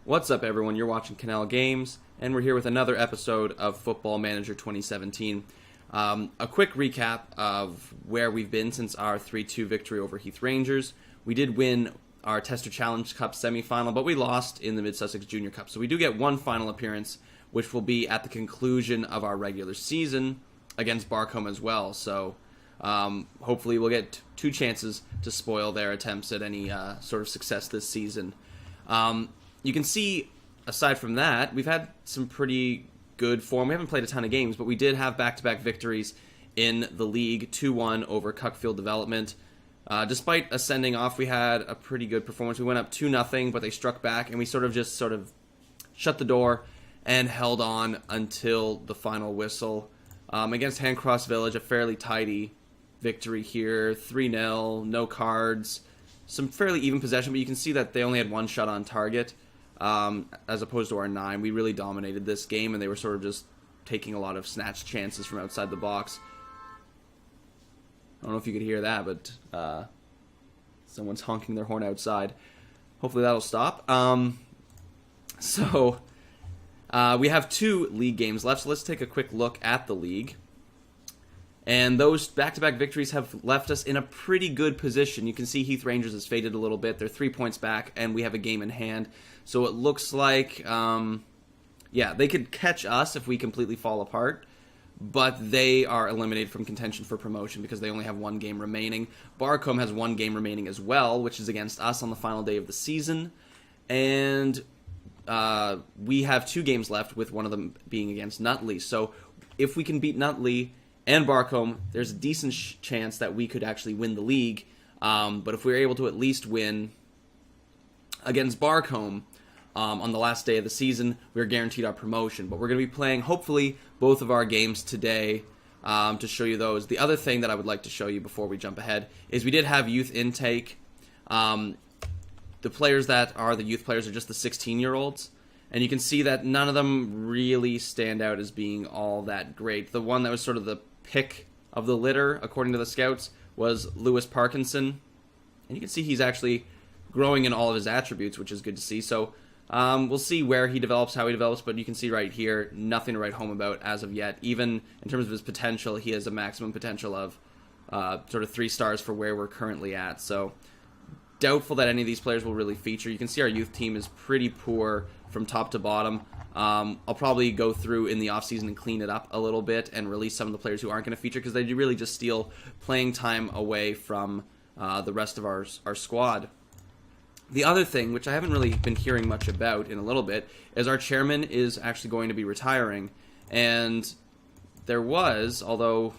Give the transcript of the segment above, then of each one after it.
What's up, everyone? You're watching Cannell Games, and we're here with another episode of Football Manager 2017. A quick recap of where we've been since our 3-2 victory over Heath Rangers. We did win our Tester Challenge Cup semifinal, but we lost in the Mid-Sussex Junior Cup. So we do get one final appearance, which will be at the conclusion of our regular season against Barcombe as well. So hopefully we'll get two chances to spoil their attempts at any sort of success this season. You can see, aside from that, we've had some pretty good form. We haven't played a ton of games, but we did have back-to-back victories in the league, 2-1 over Cuckfield Development. Despite a sending off, we had a pretty good performance. We went up 2-0, but they struck back, and we sort of shut the door and held on until the final whistle. Against Handcross Village, a fairly tidy victory here, 3-0, no cards, some fairly even possession, but you can see that they only had one shot on target. As opposed to our 9. We really dominated this game, and they were sort of just taking a lot of snatched chances from outside the box. I don't know if you could hear that, but someone's honking their horn outside. Hopefully that'll stop. We have 2 league games left, so let's take a quick look at the league. And those back-to-back victories have left us in a pretty good position. You can see Heath Rangers has faded a little bit. They're 3 points back, and we have a game in hand. So it looks like, they could catch us if we completely fall apart. But they are eliminated from contention for promotion because they only have 1 game remaining. Barcombe has 1 game remaining as well, which is against us on the final day of the season. And we have 2 games left, with one of them being against Nutley. So if we can beat Nutley and Barcombe, there's a decent chance that we could actually win the league. But if we're able to at least win against Barcombe on the last day of the season, we're guaranteed our promotion. But we're going to be playing, hopefully, both of our games today to show you those. The other thing that I would like to show you before we jump ahead is we did have youth intake. The players that are the youth players are just the 16-year-olds. And you can see that none of them really stand out as being all that great. The one that was sort of the pick of the litter, according to the scouts, was Lewis Parkinson. And you can see he's actually growing in all of his attributes, which is good to see. So we'll see where he develops, how he develops, but you can see right here, nothing to write home about as of yet. Even in terms of his potential, he has a maximum potential of sort of 3 stars for where we're currently at. So doubtful that any of these players will really feature. You can see our youth team is pretty poor from top to bottom. I'll probably go through in the offseason and clean it up a little bit and release some of the players who aren't going to feature, because they do really just steal playing time away from the rest of our squad. The other thing, which I haven't really been hearing much about in a little bit, is our chairman is actually going to be retiring. And there was, although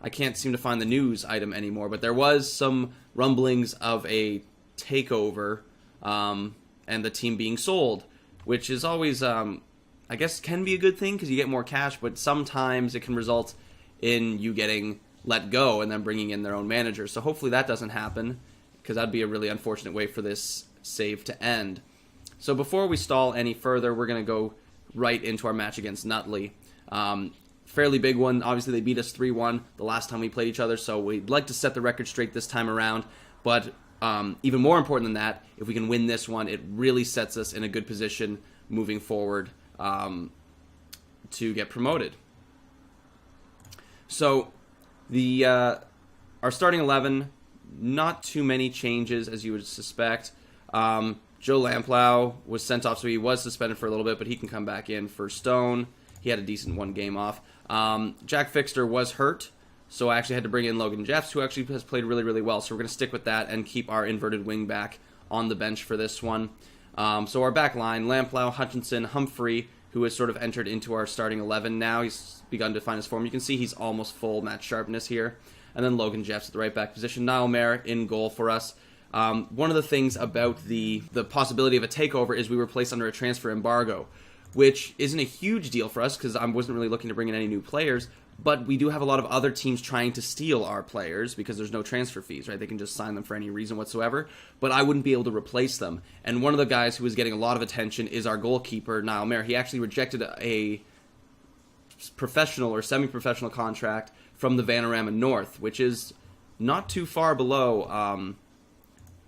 I can't seem to find the news item anymore, but there was some rumblings of a takeover and the team being sold, which is always, I guess, can be a good thing because you get more cash, but sometimes it can result in you getting let go and then bringing in their own manager. So hopefully that doesn't happen, because that'd be a really unfortunate way for this save to end. So before we stall any further, we're going to go right into our match against Nutley. Fairly big one. Obviously, they beat us 3-1 the last time we played each other, so we'd like to set the record straight this time around. But even more important than that, if we can win this one, it really sets us in a good position moving forward to get promoted. So our starting 11, not too many changes as you would suspect. Joe Lamplow was sent off, so he was suspended for a little bit, but he can come back in for Stone. He had a decent 1 game off. Jack Fixter was hurt, so I actually had to bring in Logan Jeffs, who actually has played really, really well. So we're going to stick with that and keep our inverted wing back on the bench for this one. So our back line, Lamplow, Hutchinson, Humphrey, who has sort of entered into our starting 11 now. He's begun to find his form. You can see he's almost full match sharpness here. And then Logan Jeffs at the right back position. Niall Mayer in goal for us. One of the things about the possibility of a takeover is we were placed under a transfer embargo, which isn't a huge deal for us because I wasn't really looking to bring in any new players, but we do have a lot of other teams trying to steal our players because there's no transfer fees, right? They can just sign them for any reason whatsoever, but I wouldn't be able to replace them. And one of the guys who is getting a lot of attention is our goalkeeper, Niall Mayer. He actually rejected a professional or semi-professional contract from the Vanarama North, which is not too far below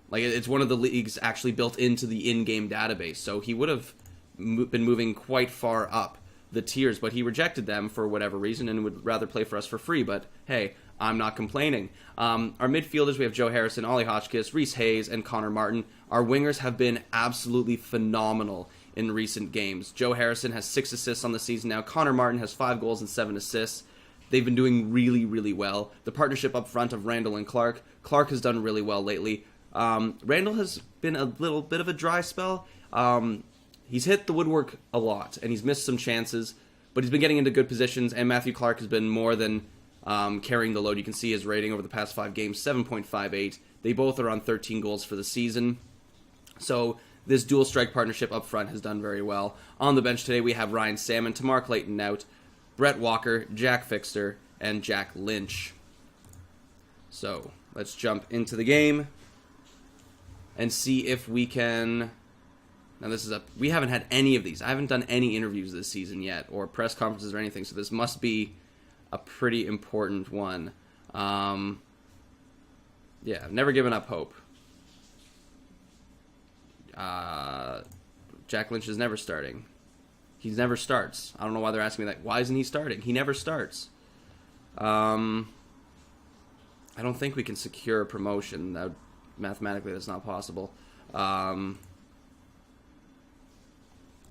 Like, it's one of the leagues actually built into the in-game database, so he would have been moving quite far up the tiers, but he rejected them for whatever reason and would rather play for us for free. But hey, I'm not complaining. Our midfielders, we have Joe Harrison, Ollie Hotchkiss, Reese Hayes, and Connor Martin. Our wingers have been absolutely phenomenal in recent games. Joe Harrison has 6 assists on the season now. Connor Martin has 5 goals and 7 assists. They've been doing really, really well. The partnership up front of Randall and Clark. Clark has done really well lately. Randall has been a little bit of a dry spell. He's hit the woodwork a lot, and he's missed some chances, but he's been getting into good positions, and Matthew Clark has been more than carrying the load. You can see his rating over the past 5 games, 7.58. They both are on 13 goals for the season. So this dual strike partnership up front has done very well. On the bench today, we have Ryan Salmon, Tamar Clayton out, Brett Walker, Jack Fixter, and Jack Lynch. So let's jump into the game and see if we can... Now we haven't had any of these. I haven't done any interviews this season yet, or press conferences or anything, so this must be a pretty important one. Yeah, I've never given up hope. Jack Lynch is never starting. He never starts. I don't know why they're asking me that. Why isn't he starting? He never starts. I don't think we can secure a promotion. Mathematically, that's not possible.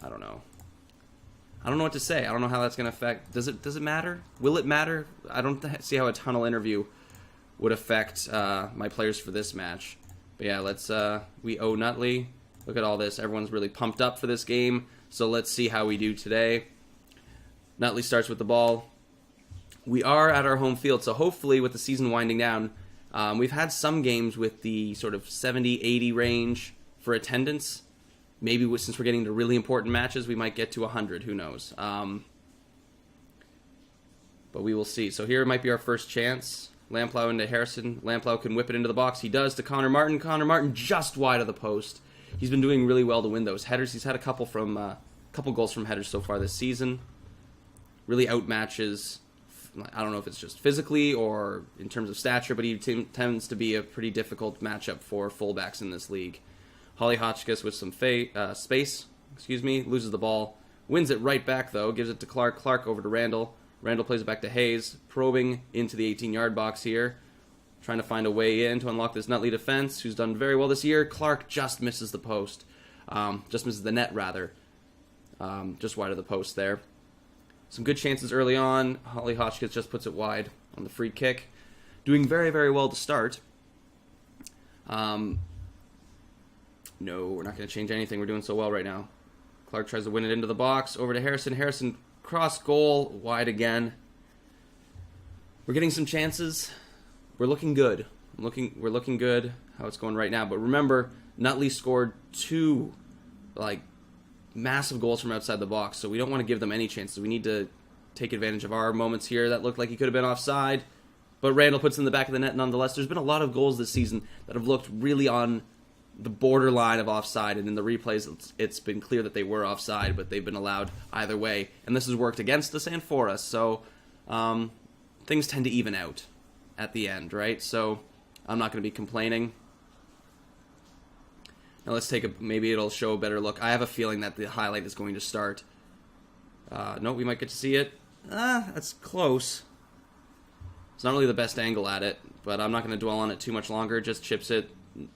I don't know. I don't know what to say. I don't know how that's going to affect... Does it matter? Will it matter? I don't see how a tunnel interview would affect my players for this match. But yeah, let's... we owe Nutley. Look at all this. Everyone's really pumped up for this game. So let's see how we do today. Nutley starts with the ball. We are at our home field, so hopefully with the season winding down, we've had some games with the sort of 70, 80 range for attendance. Maybe since we're getting to really important matches, we might get to 100. Who knows? But we will see. So here might be our first chance. Lamplow into Harrison. Lamplow can whip it into the box. He does to Connor Martin. Connor Martin just wide of the post. He's been doing really well to win those headers. He's had a couple goals from headers so far this season. Really outmatches. I don't know if it's just physically or in terms of stature, but he tends to be a pretty difficult matchup for fullbacks in this league. Holly Hotchkiss with some space, loses the ball. Wins it right back, though. Gives it to Clark. Clark over to Randall. Randall plays it back to Hayes. Probing into the 18-yard box here. Trying to find a way in to unlock this Nutley defense, who's done very well this year. Clark just misses the post. Just misses the net, rather. Just wide of the post there. Some good chances early on. Holly Hotchkiss just puts it wide on the free kick. Doing very, very well to start. No, we're not going to change anything. We're doing so well right now. Clark tries to win it into the box. Over to Harrison. Harrison cross goal. Wide again. We're getting some chances. We're looking good. We're looking good how it's going right now. But remember, Nutley scored 2 massive goals from outside the box. So we don't want to give them any chances. We need to take advantage of our moments here. That looked like he could have been offside. But Randall puts it in the back of the net nonetheless. There's been a lot of goals this season that have looked really on the borderline of offside, and in the replays it's been clear that they were offside, but they've been allowed either way, and this has worked against us and for us, so things tend to even out at the end, right? So I'm not going to be complaining. Now let's take maybe it'll show a better look. I have a feeling that the highlight is going to start. No, we might get to see it. That's close. It's not really the best angle at it, but I'm not going to dwell on it too much longer. Just chips it.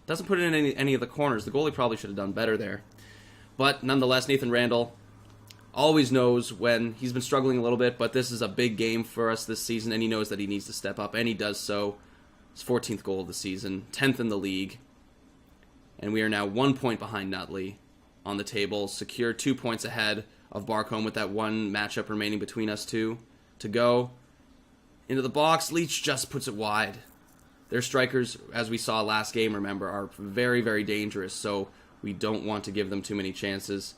Doesn't put it in any of the corners. The goalie probably should have done better there. But nonetheless, Nathan Randall always knows when he's been struggling a little bit, but this is a big game for us this season, and he knows that he needs to step up, and he does so. His 14th goal of the season, 10th in the league, and we are now 1 point behind Nutley on the table, secure 2 points ahead of Barcombe with that one matchup remaining between us two to go. Into the box, Leach just puts it wide. Their strikers, as we saw last game, remember, are very, very dangerous, so we don't want to give them too many chances.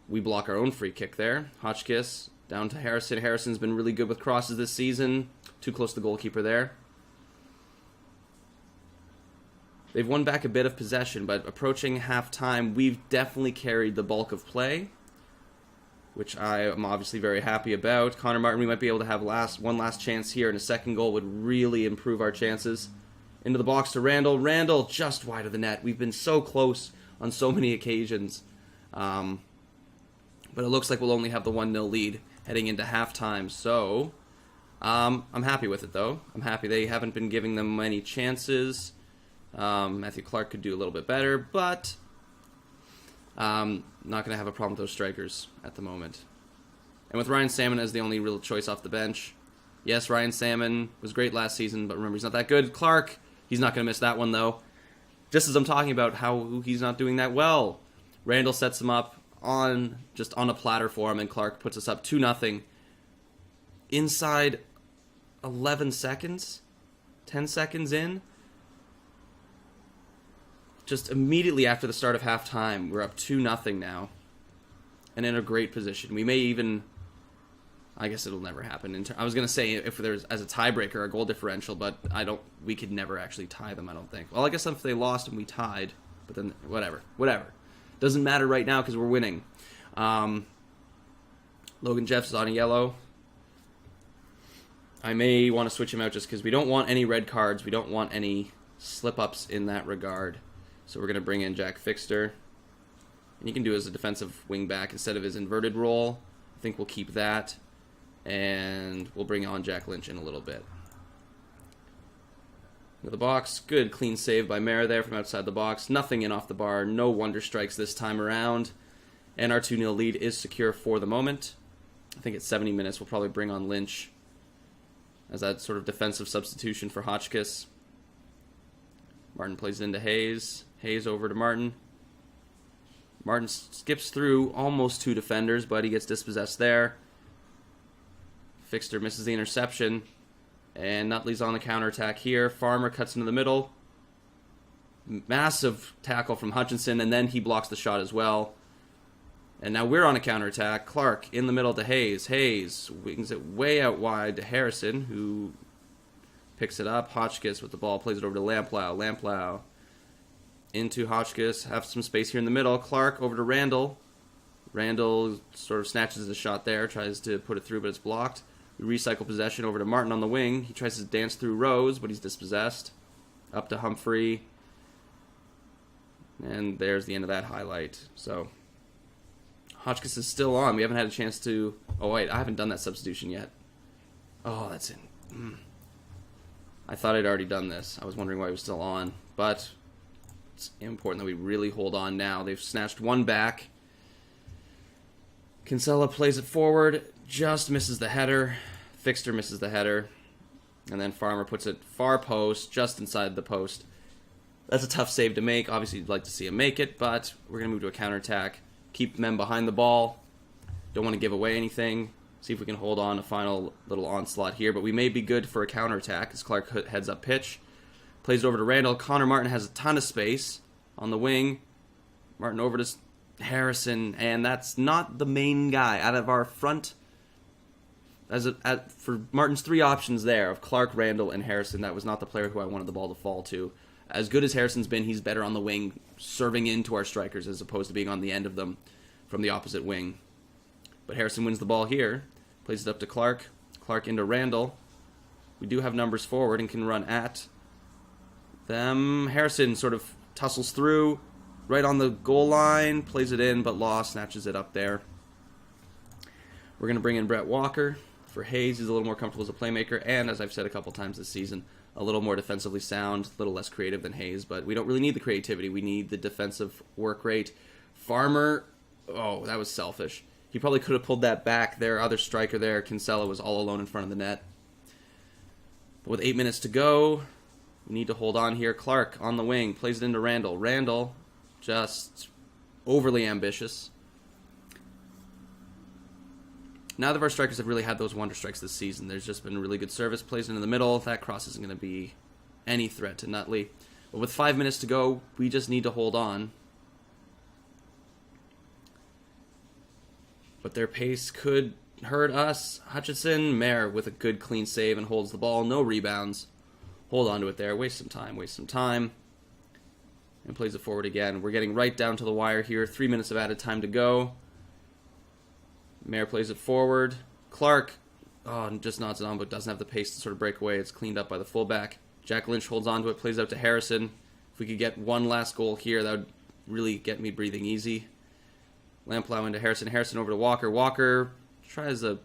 We block our own free kick there. Hotchkiss down to Harrison. Harrison's been really good with crosses this season. Too close to the goalkeeper there. They've won back a bit of possession, but approaching half-time, we've definitely carried the bulk of play, which I am obviously very happy about. Connor Martin, we might be able to have one last chance here, and a second goal would really improve our chances. Into the box to Randall. Randall just wide of the net. We've been so close on so many occasions. But it looks like we'll only have the 1-0 lead heading into halftime. So I'm happy with it, though. I'm happy they haven't been giving them many chances. Matthew Clark could do a little bit better, but not going to have a problem with those strikers at the moment. And with Ryan Salmon as the only real choice off the bench. Yes, Ryan Salmon was great last season, but remember, he's not that good. Clark, he's not going to miss that one, though. Just as I'm talking about how he's not doing that well, Randall sets him up just on a platter for him, and Clark puts us up 2-0 inside 11 seconds, 10 seconds in. Just immediately after the start of halftime, we're up 2-0 now, and in a great position. We may even, I guess it'll never happen. I was going to say if there's as a tiebreaker a goal differential, but we could never actually tie them, I don't think. Well, I guess if they lost and we tied, but then whatever. Doesn't matter right now because we're winning. Logan Jeffs is on a yellow. I may want to switch him out just because we don't want any red cards. We don't want any slip-ups in that regard. So we're going to bring in Jack Fixter. And he can do it as a defensive wing-back instead of his inverted role. I think we'll keep that. And we'll bring on Jack Lynch in a little bit. Into the box. Good clean save by Mara there from outside the box. Nothing in off the bar. No wonder strikes this time around. And our 2-0 lead is secure for the moment. I think at 70 minutes we'll probably bring on Lynch as that sort of defensive substitution for Hotchkiss. Martin plays it into Hayes. Hayes over to Martin. Martin skips through almost 2 defenders, but he gets dispossessed there. Fixter misses the interception. And Nutley's on the counterattack here. Farmer cuts into the middle. Massive tackle from Hutchinson, and then he blocks the shot as well. And now we're on a counterattack. Clark in the middle to Hayes. Hayes wings it way out wide to Harrison, who picks it up. Hotchkiss with the ball, plays it over to Lamplow. Lamplow into Hotchkiss. Have some space here in the middle. Clark over to Randall. Randall sort of snatches the shot there, tries to put it through, but it's blocked. We recycle possession over to Martin on the wing. He tries to dance through Rose, but he's dispossessed. Up to Humphrey. And there's the end of that highlight. So Hotchkiss is still on. We haven't had a chance to... Oh, wait, I haven't done that substitution yet. Oh, that's it. I thought I'd already done this. I was wondering why he was still on. But it's important that we really hold on now. They've snatched one back. Kinsella plays it forward. Just misses the header. Fixter misses the header. And then Farmer puts it far post, just inside the post. That's a tough save to make. Obviously, you'd like to see him make it, but we're going to move to a counterattack. Keep men behind the ball. Don't want to give away anything. See if we can hold on a final little onslaught here. But we may be good for a counterattack as Clark heads up pitch. Plays it over to Randall. Connor Martin has a ton of space on the wing. Martin over to Harrison. And that's not the main guy. Out of our front, for Martin's 3 options there of Clark, Randall, and Harrison, that was not the player who I wanted the ball to fall to. As good as Harrison's been, he's better on the wing, serving into our strikers as opposed to being on the end of them from the opposite wing. But Harrison wins the ball here. Plays it up to Clark. Clark into Randall. We do have numbers forward and can run at them. Harrison sort of tussles through, right on the goal line, plays it in, but Law snatches it up there. We're going to bring in Brett Walker for Hayes. He's a little more comfortable as a playmaker, and as I've said a couple times this season, a little more defensively sound, a little less creative than Hayes, but we don't really need the creativity. We need the defensive work rate. Farmer, oh, that was selfish. He probably could have pulled that back. Their other striker there, Kinsella, was all alone in front of the net. But with 8 minutes to go, we need to hold on here. Clark on the wing, plays it into Randall. Randall, just overly ambitious. Neither of our strikers have really had those wonder strikes this season. There's just been really good service. Plays into the middle. That cross isn't going to be any threat to Nutley. But with 5 minutes to go, we just need to hold on. But their pace could hurt us. Hutchinson, Mayer with a good clean save and holds the ball. No rebounds. Hold on to it there. Waste some time. And plays it forward again. We're getting right down to the wire here. 3 minutes of added time to go. Mayer plays it forward. Clark just nods it on, but doesn't have the pace to sort of break away. It's cleaned up by the fullback. Jack Lynch holds on to it, plays out to Harrison. If we could get one last goal here, that would really get me breathing easy. Lamplow into Harrison. Harrison over to Walker. Walker tries a...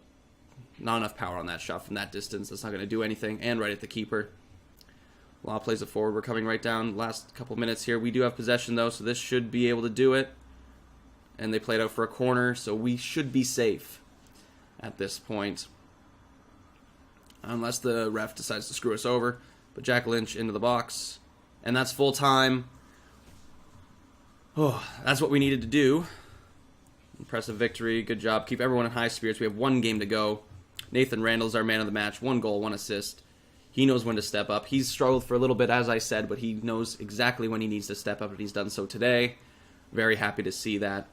Not enough power on that shot from that distance. That's not going to do anything. And right at the keeper. Law plays it forward. We're coming right down. Last couple minutes here. We do have possession, though, so this should be able to do it. And they played out for a corner, so we should be safe at this point. Unless the ref decides to screw us over. But Jack Lynch into the box. And that's full time. Oh, that's what we needed to do. Impressive victory. Good job. Keep everyone in high spirits. We have one game to go. Nathan Randall's our man of the match. 1 goal, 1 assist. He knows when to step up. He's struggled for a little bit, as I said, but he knows exactly when he needs to step up, and he's done so today. Very happy to see that.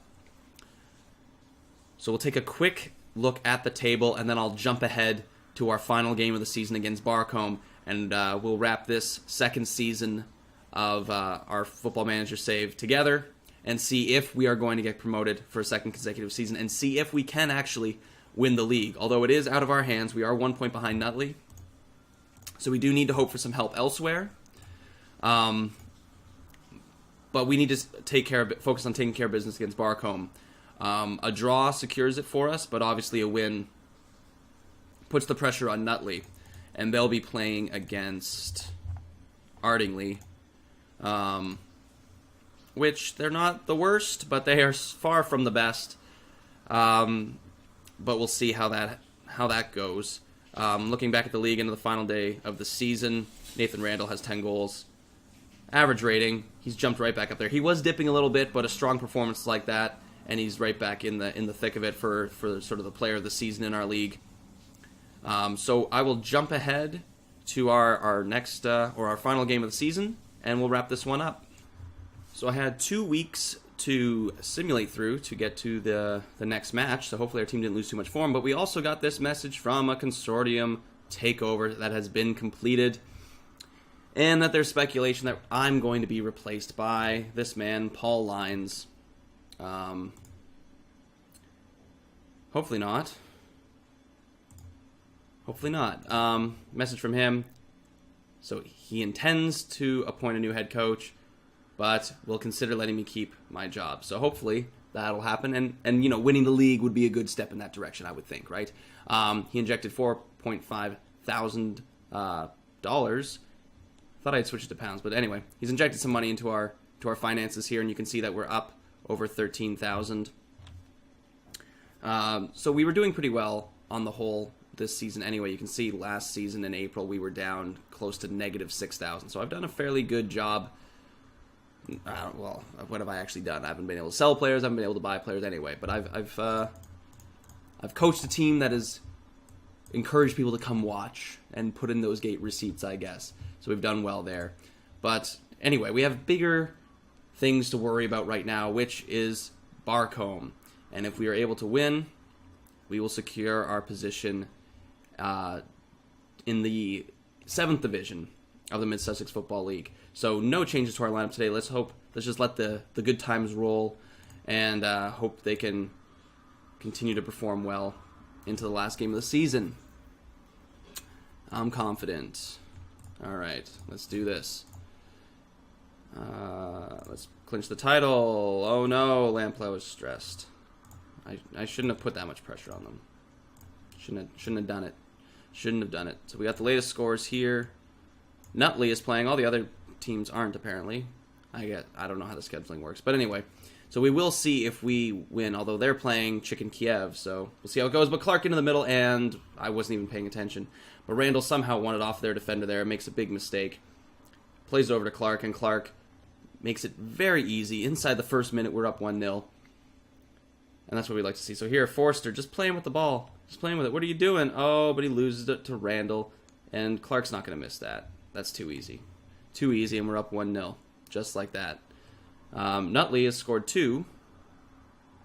So we'll take a quick look at the table, and then I'll jump ahead to our final game of the season against Barcombe, and we'll wrap this second season of our Football Manager Save together and see if we are going to get promoted for a second consecutive season and see if we can actually win the league. Although it is out of our hands, we are 1 point behind Nutley, so we do need to hope for some help elsewhere. But we need to focus on taking care of business against Barcombe. A draw secures it for us, but obviously a win puts the pressure on Nutley, and they'll be playing against Ardingly, which they're not the worst, but they are far from the best. But we'll see how that goes. Looking back at the league into the final day of the season, Nathan Randall has 10 goals. Average rating, he's jumped right back up there. He was dipping a little bit, but a strong performance like that, and he's right back in the thick of it for sort of the player of the season in our league. So I will jump ahead to our next or our final game of the season, and we'll wrap this one up. So I had 2 weeks to simulate through to get to the next match, so hopefully our team didn't lose too much form, but we also got this message from a Consortium takeover that has been completed, and that there's speculation that I'm going to be replaced by this man, Paul Lyons. Hopefully not. Hopefully not. Message from him. So he intends to appoint a new head coach, but will consider letting me keep my job. So hopefully that'll happen. And you know, winning the league would be a good step in that direction, I would think, right? He injected $4.5 thousand dollars. Thought I'd switch it to pounds, but anyway, he's injected some money into our finances here, and you can see that we're up over 13,000. So we were doing pretty well on the whole this season anyway. You can see last season in April we were down close to negative 6,000. So I've done a fairly good job. Well, what have I actually done? I haven't been able to sell players. I haven't been able to buy players anyway. But I've coached a team that has encouraged people to come watch and put in those gate receipts, I guess. So we've done well there. But anyway, we have bigger things to worry about right now, which is Barcombe. And if we are able to win, we will secure our position in the 7th division of the Mid-Sussex Football League. So no changes to our lineup today. Let's just let the good times roll and hope they can continue to perform well into the last game of the season. I'm confident. All right, let's do this. Let's clinch the title. Oh no, Lamplow is stressed. I shouldn't have put that much pressure on them. Shouldn't have done it. Shouldn't have done it. So we got the latest scores here. Nutley is playing. All the other teams aren't, apparently. I don't know how the scheduling works. But anyway, so we will see if we win, although they're playing Chicken Kiev, so we'll see how it goes. But Clark into the middle, and I wasn't even paying attention. But Randall somehow won it off their defender there, makes a big mistake. Plays it over to Clark, and Clark makes it very easy. Inside the first minute, we're up 1-0. And that's what we like to see. So here, Forster, just playing with the ball. Just playing with it. What are you doing? Oh, but he loses it to Randall. And Clark's not going to miss that. That's too easy. Too easy, and we're up 1-0. Just like that. Nutley has scored 2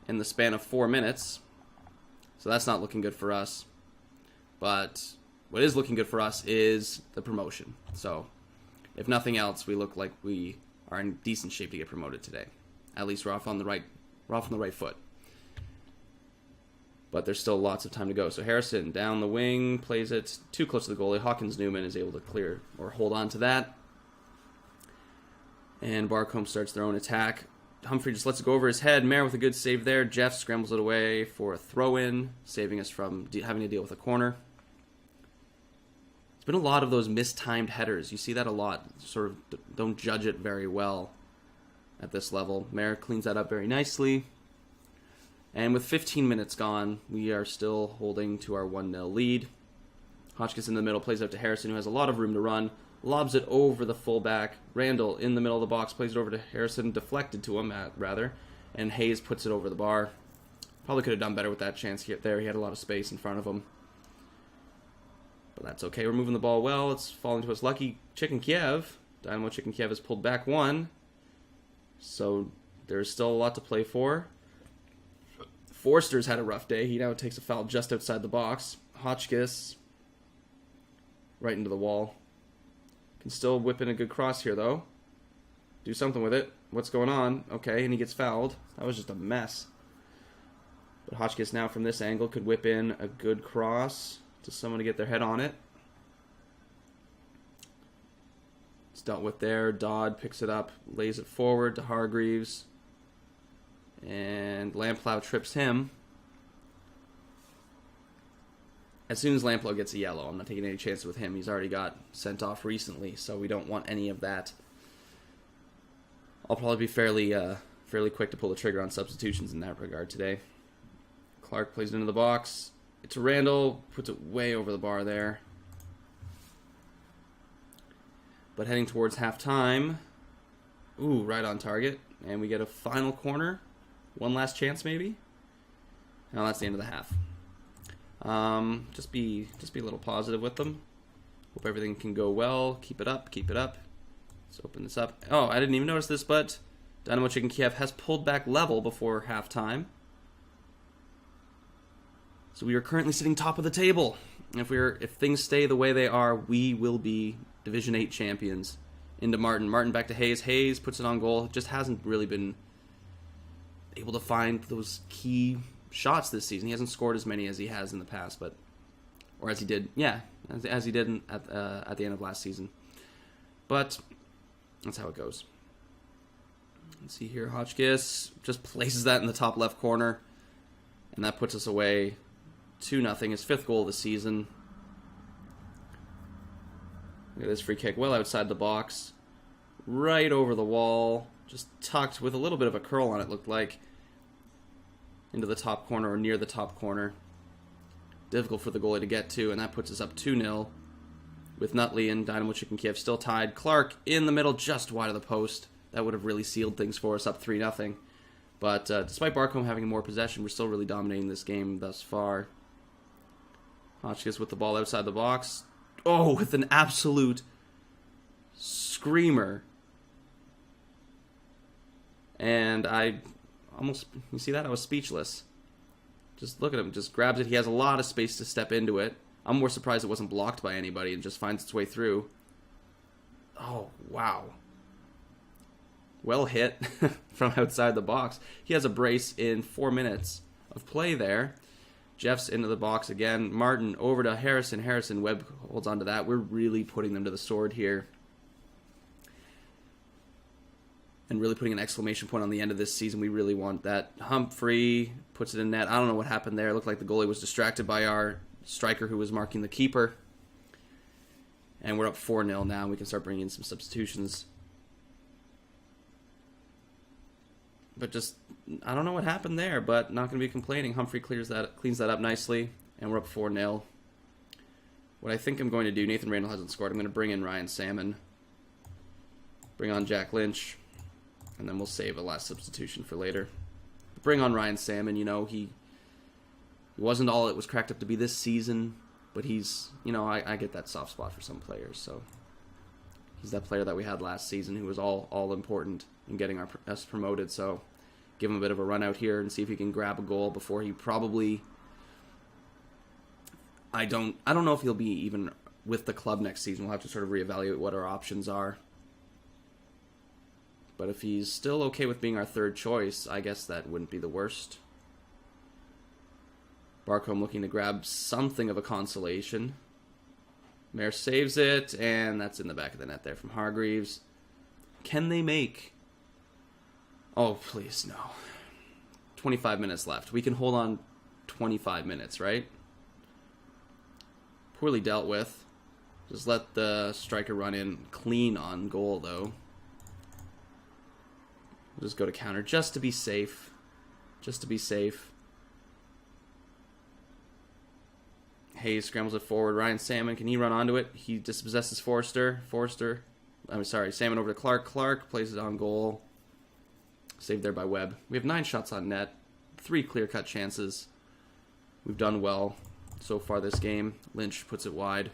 in the span of 4 minutes. So that's not looking good for us. But what is looking good for us is the promotion. So if nothing else, we look like we are in decent shape to get promoted today. At least we're off on the right foot. But there's still lots of time to go. So Harrison down the wing, plays it too close to the goalie. Hawkins-Newman is able to clear or hold on to that. And Barcombe starts their own attack. Humphrey just lets it go over his head. Mayer with a good save there. Jeff scrambles it away for a throw-in, saving us from having to deal with a corner. It's been a lot of those mistimed headers. You see that a lot. Sort of don't judge it very well at this level. Mayer cleans that up very nicely. And with 15 minutes gone, we are still holding to our 1-0 lead. Hotchkiss in the middle plays out to Harrison, who has a lot of room to run. Lobs it over the fullback. Randall in the middle of the box plays it over to Harrison, deflected to him, rather. And Hayes puts it over the bar. Probably could have done better with that chance there. He had a lot of space in front of him. But that's okay. We're moving the ball well. It's falling to us lucky. Chicken Kiev. Dynamo Chicken Kiev has pulled back 1. So there's still a lot to play for. Forster's had a rough day. He now takes a foul just outside the box. Hotchkiss right into the wall. Can still whip in a good cross here, though. Do something with it. What's going on? Okay, and he gets fouled. That was just a mess. But Hotchkiss now from this angle could whip in a good cross to someone to get their head on it. It's dealt with there. Dodd picks it up, lays it forward to Hargreaves. And Lamplow trips him. As soon as Lamplow gets a yellow, I'm not taking any chances with him. He's already got sent off recently, so we don't want any of that. I'll probably be fairly quick to pull the trigger on substitutions in that regard today. Clark plays it into the box. It's Randall, puts it way over the bar there. But heading towards halftime, ooh, right on target, and we get a final corner. One last chance, maybe. No, that's the end of the half. Just be a little positive with them. Hope everything can go well. Keep it up, keep it up. Let's open this up. Oh, I didn't even notice this, but Dynamo Chicken Kiev has pulled back level before halftime. So we are currently sitting top of the table. If things stay the way they are, we will be Division 8 champions. Into Martin. Martin back to Hayes. Hayes puts it on goal. Just hasn't really been able to find those key shots this season. He hasn't scored as many as he has in the past, or as he did, as he did at the end of last season. But that's how it goes. Let's see here. Hotchkiss just places that in the top left corner, and that puts us away 2-0. His 5th goal of the season. Look at this free kick, well outside the box, right over the wall, just tucked with a little bit of a curl on it, looked like, into the top corner or near the top corner. Difficult for the goalie to get to, and that puts us up 2-0 with Nutley and Dynamo Chicken Kiev still tied. Clark in the middle, just wide of the post. That would have really sealed things for us, up 3-0. But despite Barcombe having more possession, we're still really dominating this game thus far. Hotchkiss with the ball outside the box. Oh, with an absolute screamer. And you see that? I was speechless. Just look at him, just grabs it. He has a lot of space to step into it. I'm more surprised it wasn't blocked by anybody and just finds its way through. Oh, wow. Well hit from outside the box. He has a brace in 4 minutes of play there. Jeff's into the box again. Martin over to Harrison. Harrison, Webb holds on to that. We're really putting them to the sword here. And really putting an exclamation point on the end of this season. We really want that. Humphrey puts it in net. I don't know what happened there. It looked like the goalie was distracted by our striker who was marking the keeper. And we're up 4-0 now. We can start bringing in some substitutions. But just, I don't know what happened there, but not going to be complaining. Humphrey cleans that up nicely, and we're up 4-0. What I think I'm going to do, Nathan Randall hasn't scored. I'm going to bring in Ryan Salmon. Bring on Jack Lynch. And then we'll save a last substitution for later. Bring on Ryan Salmon. You know, he wasn't all it was cracked up to be this season, but he's, you know, I get that soft spot for some players. So he's that player that we had last season who was all important in getting us promoted. So give him a bit of a run out here and see if he can grab a goal before he probably. I don't know if he'll be even with the club next season. We'll have to sort of reevaluate what our options are. But if he's still okay with being our third choice, I guess that wouldn't be the worst. Barcombe looking to grab something of a consolation. Mayer saves it, and that's in the back of the net there from Hargreaves. Can they make... Oh, please, no. 25 minutes left. We can hold on 25 minutes, right? Poorly dealt with. Just let the striker run in clean on goal, though. We'll just go to counter just to be safe. Just to be safe. Hayes scrambles it forward. Ryan Salmon, can he run onto it? He dispossesses Forster. Salmon over to Clark. Clark plays it on goal. Saved there by Webb. We have 9 shots on net. 3 clear-cut chances. We've done well so far this game. Lynch puts it wide.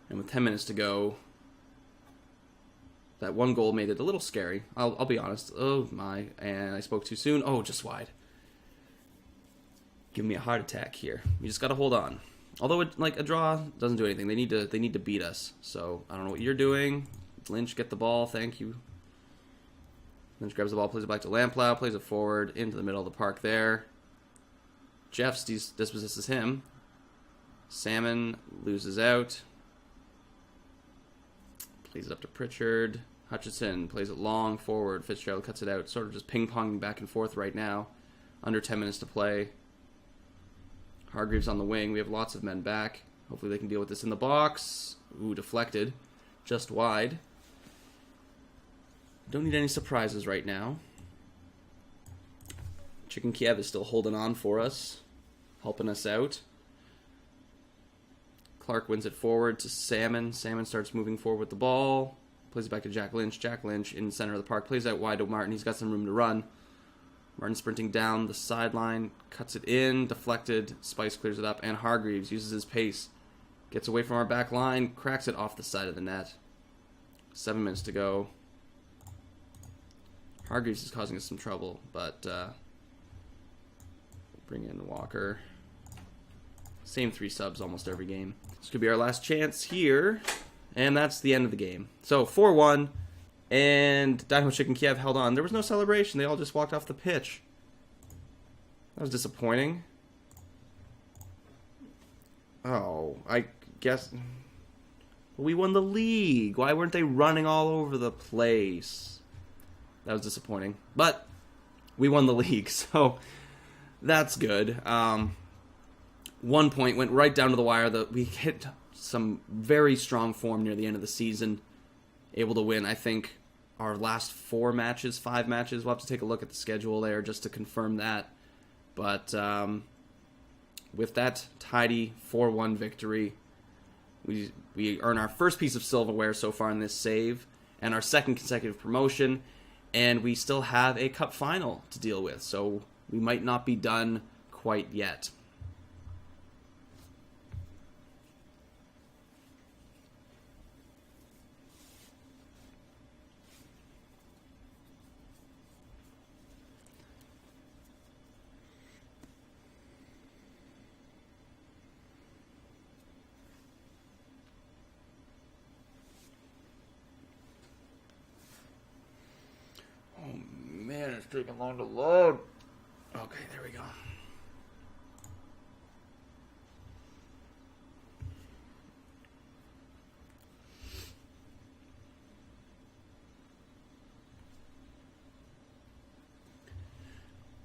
And with 10 minutes to go, that one goal made it a little scary. I'll be honest. Oh, my. And I spoke too soon. Oh, just wide. Give me a heart attack here. You just got to hold on. Although, a draw doesn't do anything. They need to beat us. So, I don't know what you're doing. Lynch, get the ball. Thank you. Lynch grabs the ball, plays it back to Lamplow, plays it forward into the middle of the park there. Jeffs dispossesses him. Salmon loses out. Plays it up to Pritchard. Hutchinson plays it long forward. Fitzgerald cuts it out. Sort of just ping-ponging back and forth right now. Under 10 minutes to play. Hargreaves on the wing. We have lots of men back. Hopefully they can deal with this in the box. Ooh, deflected. Just wide. Don't need any surprises right now. Chicken Kiev is still holding on for us. Helping us out. Clark wins it forward to Salmon. Salmon starts moving forward with the ball. Plays it back to Jack Lynch. Jack Lynch in the center of the park. Plays out wide to Martin. He's got some room to run. Martin sprinting down the sideline. Cuts it in. Deflected. Spice clears it up. And Hargreaves uses his pace. Gets away from our back line. Cracks it off the side of the net. 7 minutes to go. Hargreaves is causing us some trouble, but bring in Walker. Same 3 subs almost every game. This could be our last chance here, and that's the end of the game. So 4-1, and Dynamo Chicken Kiev held on. There was no celebration. They all just walked off the pitch. That was disappointing. Oh, I guess we won the league. Why weren't they running all over the place? That was disappointing. But we won the league, so that's good. 1 point went right down to the wire. We hit some very strong form near the end of the season. Able to win, I think, our last 5 matches. We'll have to take a look at the schedule there just to confirm that. But with that tidy 4-1 victory, we earn our first piece of silverware so far in this save, and our second consecutive promotion. And we still have a cup final to deal with, so we might not be done quite yet. Man, it's taking long to load. Okay, there we go.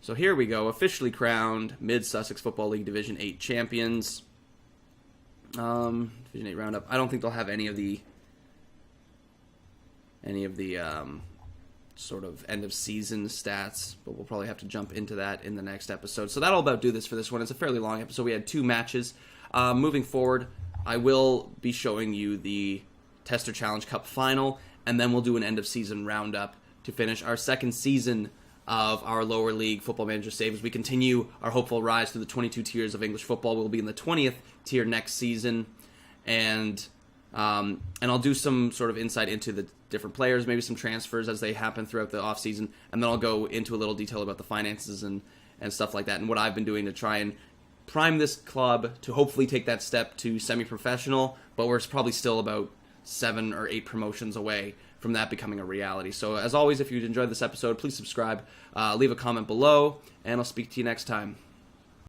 So here we go, officially crowned Mid-Sussex Football League Division 8 champions. Division 8 roundup. I don't think they'll have any of the sort of end of season stats, but we'll probably have to jump into that in the next episode. So that'll about do this for this one. It's a fairly long episode. We had 2 matches. Moving forward, I will be showing you the Tester Challenge Cup final, and then we'll do an end of season roundup to finish our second season of our lower league Football Manager save. As we continue our hopeful rise through the 22 tiers of English football, we'll be in the 20th tier next season, and I'll do some sort of insight into the different players, maybe some transfers as they happen throughout the offseason, and then I'll go into a little detail about the finances and stuff like that, and what I've been doing to try and prime this club to hopefully take that step to semi-professional, but we're probably still about 7 or 8 promotions away from that becoming a reality. So as always, if you enjoyed this episode, please subscribe, leave a comment below, and I'll speak to you next time.